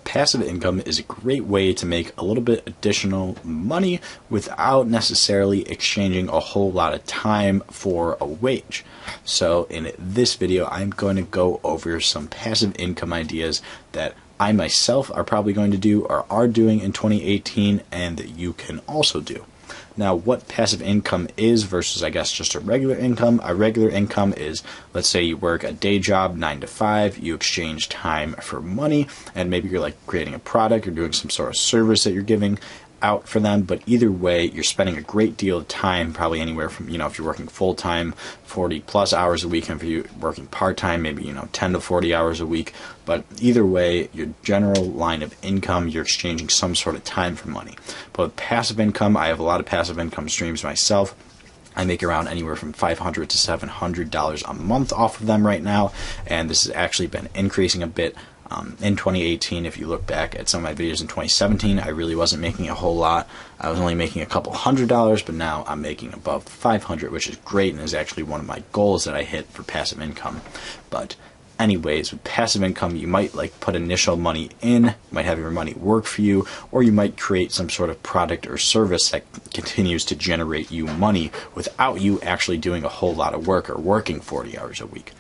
passive income is a great way to make a little bit additional money without necessarily exchanging a whole lot of time for a wage. So in this video, I'm going to go over some passive income ideas that I myself are probably going to do or are doing in 2018 and that you can also do. Now, what passive income is versus, I guess, just a regular income. A regular income is, let's say you work a day job, 9 to 5, you exchange time for money, and maybe you're like creating a product or doing some sort of service that you're giving out for them. But either way, you're spending a great deal of time, probably anywhere from, if you're working full-time, 40 plus hours a week, and if you're working part-time, maybe, 10 to 40 hours a week. But either way, your general line of income, you're exchanging some sort of time for money. But with passive income, I have a lot of passive income streams myself. I make around anywhere from $500 to $700 a month off of them right now, and this has actually been increasing a bit. In 2018, if you look back at some of my videos in 2017, I really wasn't making a whole lot. I was only making a couple $100s, but now I'm making above $500, which is great and is actually one of my goals that I hit for passive income. But anyways, with passive income, you might put initial money in, you might have your money work for you, or you might create some sort of product or service that continues to generate you money without you actually doing a whole lot of work or working 40 hours a week.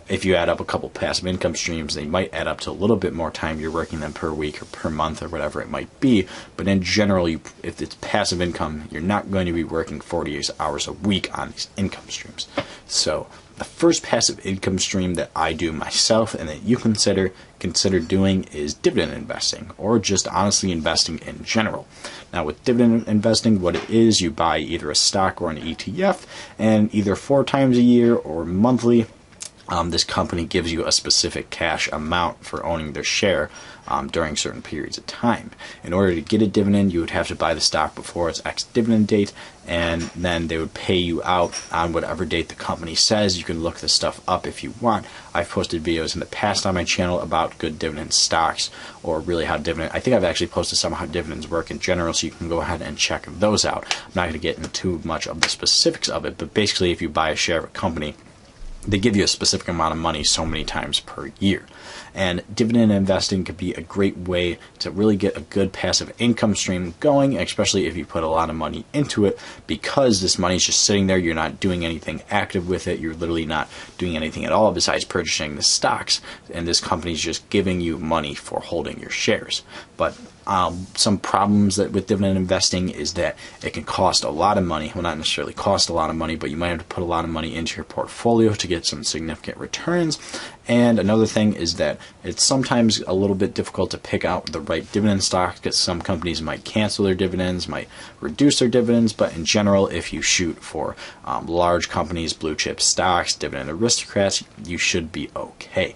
If you add up a couple passive income streams, they might add up to a little bit more time you're working them per week or per month or whatever it might be. But in general, if it's passive income, you're not going to be working 40 hours a week on these income streams. So the first passive income stream that I do myself and that you consider doing is dividend investing, or just honestly investing in general. Now, with dividend investing, what it is, you buy either a stock or an ETF, and either 4 times a year or monthly, this company gives you a specific cash amount for owning their share during certain periods of time. In order to get a dividend, you would have to buy the stock before its ex-dividend date, and then they would pay you out on whatever date the company says. You can look this stuff up if you want. I've posted videos in the past on my channel about good dividend stocks, or really how I think I've actually posted some how dividends work in general, so you can go ahead and check those out. I'm not going to get into too much of the specifics of it, but basically if you buy a share of a company, they give you a specific amount of money so many times per year. And dividend investing could be a great way to really get a good passive income stream going, especially if you put a lot of money into it, because this money is just sitting there. You're not doing anything active with it. You're literally not doing anything at all besides purchasing the stocks, and this company is just giving you money for holding your shares. But some problems with dividend investing is that it can cost a lot of money. Well, not necessarily cost a lot of money, but you might have to put a lot of money into your portfolio to get some significant returns. And another thing is that it's sometimes a little bit difficult to pick out the right dividend stock, because some companies might cancel their dividends, might reduce their dividends. But in general, if you shoot for large companies, blue chip stocks, dividend aristocrats, you should be okay.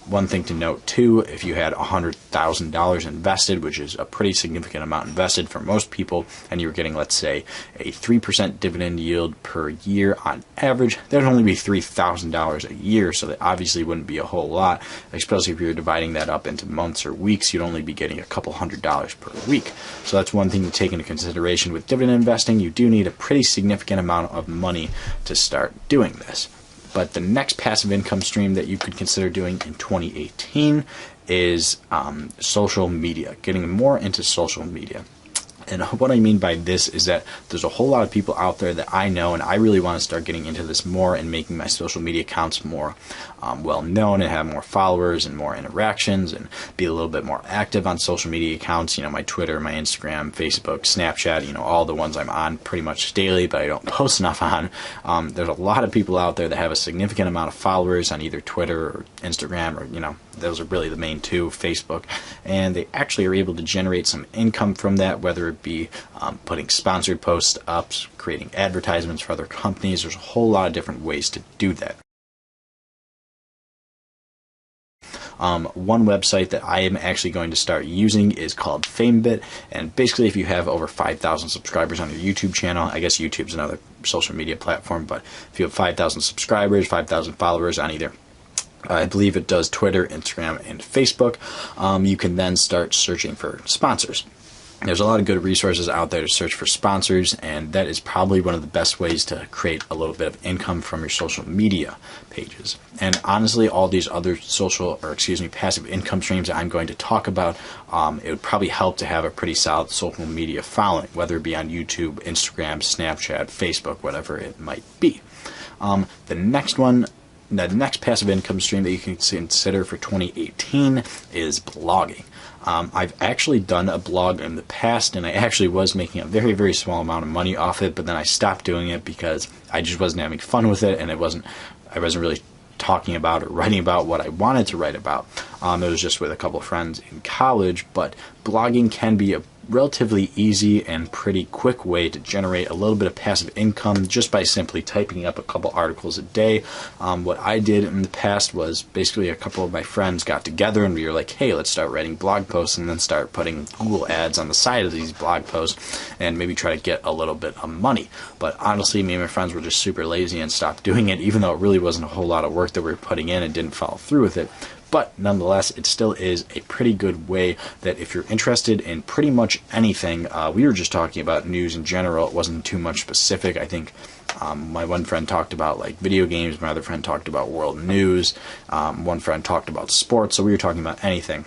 One thing to note too, if you had $100,000 invested, which is a pretty significant amount invested for most people, and you were getting, let's say, a 3% dividend yield per year on average, that would only be $3,000 a year, so that obviously wouldn't be a whole lot, especially if you're dividing that up into months or weeks. You'd only be getting a couple $100s per week. So that's one thing to take into consideration with dividend investing. You do need a pretty significant amount of money to start doing this. But the next passive income stream that you could consider doing in 2018 is social media, getting more into social media. And what I mean by this is that there's a whole lot of people out there that I know, and I really want to start getting into this more and making my social media accounts more well known and have more followers and more interactions and be a little bit more active on social media accounts. My Twitter, my Instagram, Facebook, Snapchat, all the ones I'm on pretty much daily, but I don't post enough on. There's a lot of people out there that have a significant amount of followers on either Twitter or Instagram, or those are really the main two, Facebook, and they actually are able to generate some income from that, whether it be putting sponsored posts up, creating advertisements for other companies. There's a whole lot of different ways to do that. One website that I am actually going to start using is called FameBit, and basically if you have over 5,000 subscribers on your YouTube channel, I guess YouTube's another social media platform, but if you have 5,000 subscribers, 5,000 followers on either, I believe it does Twitter, Instagram, and Facebook, you can then start searching for sponsors. There's a lot of good resources out there to search for sponsors, and that is probably one of the best ways to create a little bit of income from your social media pages. And honestly, all these other passive income streams that I'm going to talk about, it would probably help to have a pretty solid social media following, whether it be on YouTube, Instagram, Snapchat, Facebook, whatever it might be. The next passive income stream that you can consider for 2018 is blogging. I've actually done a blog in the past, and I actually was making a very, very small amount of money off it, but then I stopped doing it because I just wasn't having fun with it, and I wasn't really talking about or writing about what I wanted to write about. It was just with a couple of friends in college, but blogging can be a relatively easy and pretty quick way to generate a little bit of passive income just by simply typing up a couple articles a day. What I did in the past was basically a couple of my friends got together and we were like, hey, let's start writing blog posts and then start putting Google ads on the side of these blog posts and maybe try to get a little bit of money. But honestly, me and my friends were just super lazy and stopped doing it, even though it really wasn't a whole lot of work that we were putting in and didn't follow through with it. But nonetheless, it still is a pretty good way that if you're interested in pretty much anything, we were just talking about news in general. It wasn't too much specific. I think my one friend talked about like video games. My other friend talked about world news. One friend talked about sports. So we were talking about anything.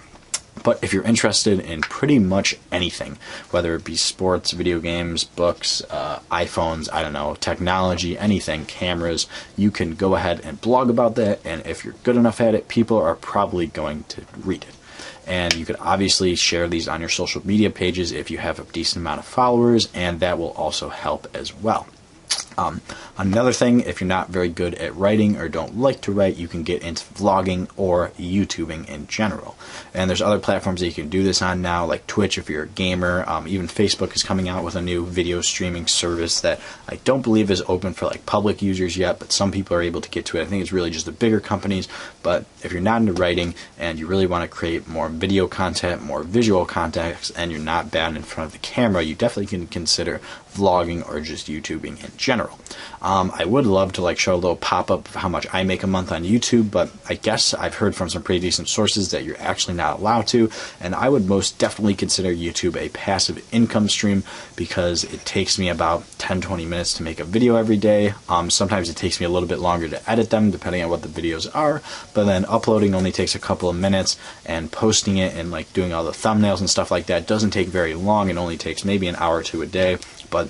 But if you're interested in pretty much anything, whether it be sports, video games, books, iPhones, I don't know, technology, anything, cameras, you can go ahead and blog about that. And if you're good enough at it, people are probably going to read it. And you could obviously share these on your social media pages if you have a decent amount of followers, and that will also help as well. Another thing, if you're not very good at writing or don't like to write, you can get into vlogging or YouTubing in general. And there's other platforms that you can do this on now, like Twitch if you're a gamer. Even Facebook is coming out with a new video streaming service that I don't believe is open for like public users yet, but some people are able to get to it. I think it's really just the bigger companies. But if you're not into writing and you really want to create more video content, more visual content, and you're not bad in front of the camera, you definitely can consider vlogging or just YouTubing in general. I would love to like show a little pop-up of how much I make a month on YouTube, but I guess I've heard from some pretty decent sources that you're actually not allowed to, and I would most definitely consider YouTube a passive income stream because it takes me about 10-20 minutes to make a video every day. Sometimes it takes me a little bit longer to edit them depending on what the videos are, but then uploading only takes a couple of minutes, and posting it and like doing all the thumbnails and stuff like that doesn't take very long. It only takes maybe an hour or two a day, but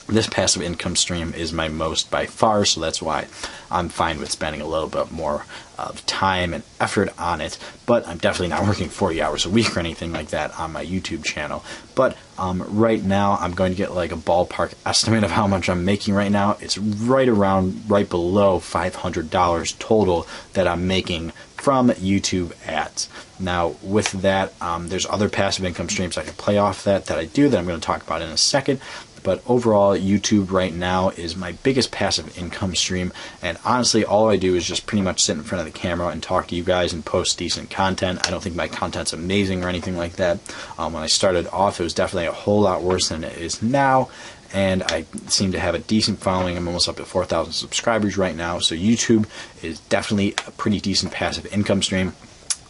this passive income stream is my most by far, so that's why I'm fine with spending a little bit more of time and effort on it. But I'm definitely not working 40 hours a week or anything like that on my YouTube channel. But right now, I'm going to get like a ballpark estimate of how much I'm making right now. It's right below $500 total that I'm making from YouTube ads. Now, with that, there's other passive income streams I can play off that I do that I'm going to talk about in a second. But overall, YouTube right now is my biggest passive income stream, and honestly, all I do is just pretty much sit in front of the camera and talk to you guys and post decent content. I don't think my content's amazing or anything like that. When I started off, it was definitely a whole lot worse than it is now, and I seem to have a decent following. I'm almost up to 4,000 subscribers right now, so YouTube is definitely a pretty decent passive income stream.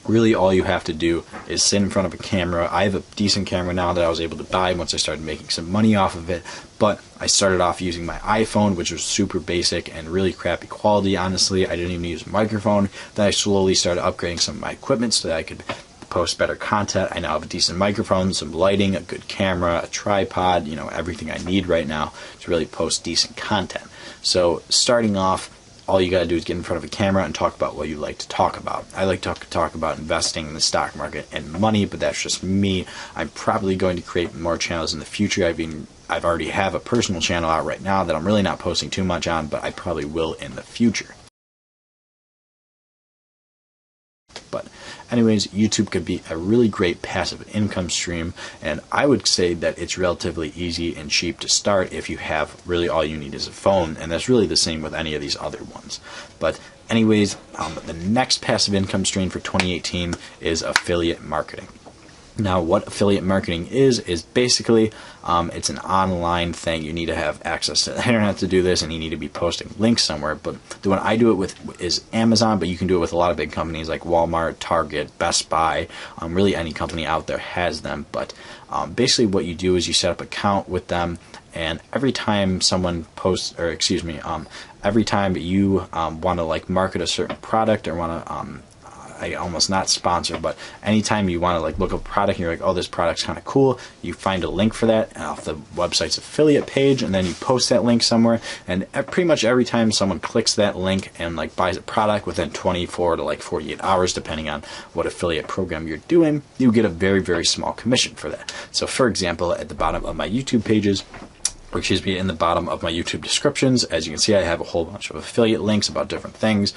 Really, all you have to do is sit in front of a camera. I have a decent camera now that I was able to buy once I started making some money off of it, but I started off using my iPhone, which was super basic and really crappy quality, honestly. I didn't even use a microphone. Then I slowly started upgrading some of my equipment so that I could post better content. I now have a decent microphone, some lighting, a good camera, a tripod, everything I need right now to really post decent content. So starting off, all you got to do is get in front of a camera and talk about what you like to talk about. I like to talk about investing in the stock market and money, but that's just me. I'm probably going to create more channels in the future. I've already have a personal channel out right now that I'm really not posting too much on, but I probably will in the future. But anyways, YouTube could be a really great passive income stream, and I would say that it's relatively easy and cheap to start if you have really all you need is a phone, and that's really the same with any of these other ones. But anyways, the next passive income stream for 2018 is affiliate marketing. Now, what affiliate marketing is basically it's an online thing. You need to have access to the internet to do this, and you need to be posting links somewhere. But the one I do it with is Amazon, but you can do it with a lot of big companies like Walmart, Target, Best Buy. Really, any company out there has them. But basically, what you do is you set up an account with them, and every time someone posts, or excuse me, every time you want to like market a certain product or want to I almost not sponsor, but anytime you want to like look up a product and you're like, oh, this product's kind of cool, you find a link for that off the website's affiliate page, and then you post that link somewhere, and pretty much every time someone clicks that link and like buys a product within 24 to like 48 hours, depending on what affiliate program you're doing, you get a very, very small commission for that. So for example, at the bottom of my YouTube pages, or excuse me, in the bottom of my YouTube descriptions, as you can see, I have a whole bunch of affiliate links about different things.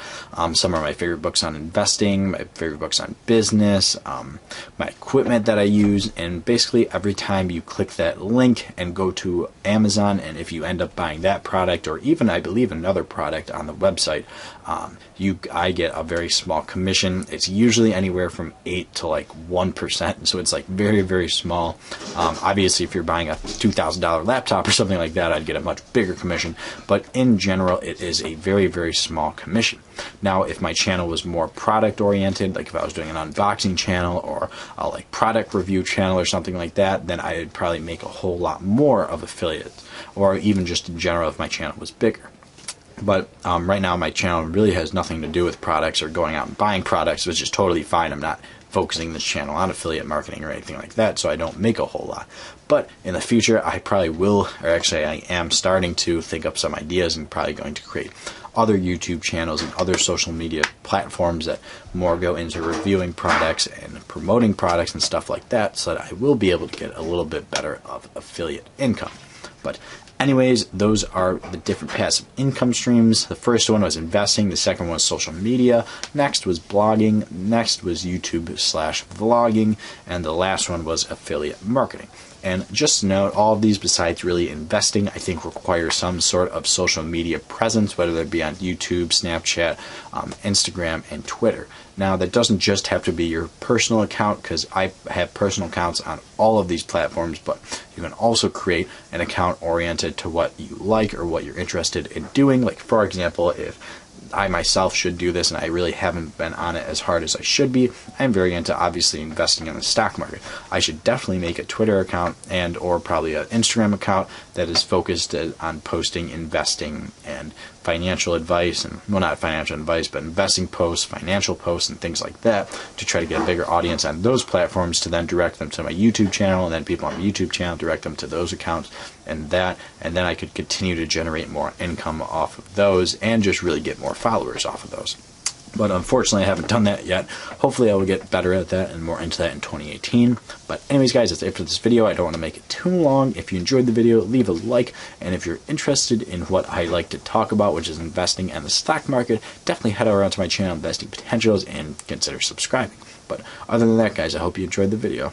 Some are my favorite books on investing, my favorite books on business, my equipment that I use, and basically every time you click that link and go to Amazon, and if you end up buying that product, or even I believe another product on the website, I get a very small commission. It's usually anywhere from 8 to like 1%, so it's like very, very small. Obviously, if you're buying a $2,000 laptop or something like that, I'd get a much bigger commission, but in general, it is a very, very small commission. Now, if my channel was more product oriented, like if I was doing an unboxing channel or a like product review channel or something like that, then I'd probably make a whole lot more of affiliates, or even just in general if my channel was bigger. But right now my channel really has nothing to do with products or going out and buying products, which is totally fine. I'm not focusing this channel on affiliate marketing or anything like that, so I don't make a whole lot. But in the future, I probably will, or actually I am starting to think up some ideas and probably going to create other YouTube channels and other social media platforms that more go into reviewing products and promoting products and stuff like that, so that I will be able to get a little bit better of affiliate income. But anyways, those are the different passive income streams. The first one was investing. The second one was social media. Next was blogging. Next was YouTube/vlogging. And the last one was affiliate marketing. And just to note, all of these, besides really investing, I think require some sort of social media presence, whether that be on YouTube, Snapchat, Instagram, and Twitter. Now, that doesn't just have to be your personal account, because I have personal accounts on all of these platforms, but you can also create an account oriented to what you like or what you're interested in doing. Like, for example, if I myself should do this, and I really haven't been on it as hard as I should be. I'm very into obviously investing in the stock market. I should definitely make a Twitter account and or probably an Instagram account that is focused on posting investing and financial advice, and well, not financial advice, but investing posts, financial posts, and things like that, to try to get a bigger audience on those platforms, to then direct them to my YouTube channel, and then people on my YouTube channel direct them to those accounts, and then I could continue to generate more income off of those and just really get more followers off of those. But unfortunately, I haven't done that yet. Hopefully, I will get better at that and more into that in 2018. But anyways, guys, that's it for this video. I don't want to make it too long. If you enjoyed the video, leave a like. And if you're interested in what I like to talk about, which is investing and the stock market, definitely head over onto my channel, Investing Potentials, and consider subscribing. But other than that, guys, I hope you enjoyed the video.